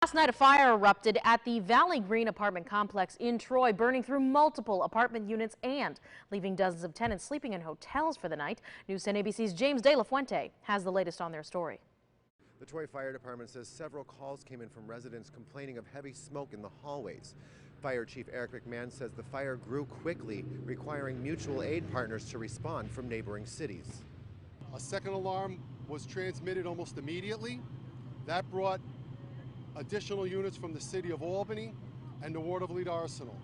Last night, a fire erupted at the Valley Green apartment complex in Troy, burning through multiple apartment units and leaving dozens of tenants sleeping in hotels for the night. News 10 ABC's James De La Fuente has the latest on their story. The Troy Fire Department says several calls came in from residents complaining of heavy smoke in the hallways. Fire Chief Eric McMahon says the fire grew quickly, requiring mutual aid partners to respond from neighboring cities. A second alarm was transmitted almost immediately. That brought additional units from the city of Albany and the Watervliet Arsenal.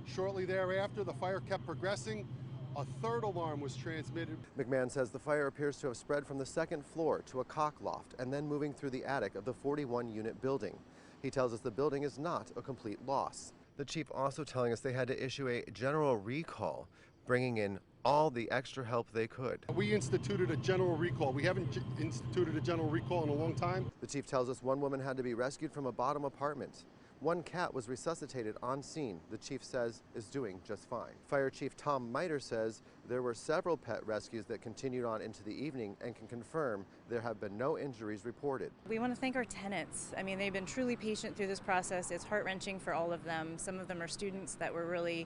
Shortly thereafter, the fire kept progressing. A third alarm was transmitted. McMahon says the fire appears to have spread from the second floor to a cockloft and then moving through the attic of the 41-unit building. He tells us the building is not a complete loss. The chief also telling us they had to issue a general recall, bringing in all the extra help they could. We instituted a general recall. We haven't instituted a general recall in a long time. The chief tells us one woman had to be rescued from a bottom apartment. One cat was resuscitated on scene. The chief says is doing just fine. Fire Chief Tom Miter says there were several pet rescues that continued on into the evening and can confirm there have been no injuries reported. We want to thank our tenants. I mean, they've been truly patient through this process. It's heart-wrenching for all of them. Some of them are students that we're really,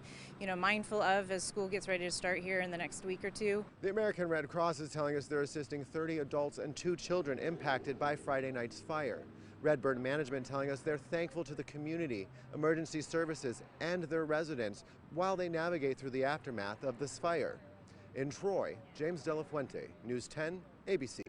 mindful of as school gets ready to start here in the next week or two. The American Red Cross is telling us they're assisting 30 adults and 2 children impacted by Friday night's fire. Redbird Management telling us they're thankful to the community, emergency services, and their residents while they navigate through the aftermath of this fire. In Troy, James De La Fuente, News 10, ABC.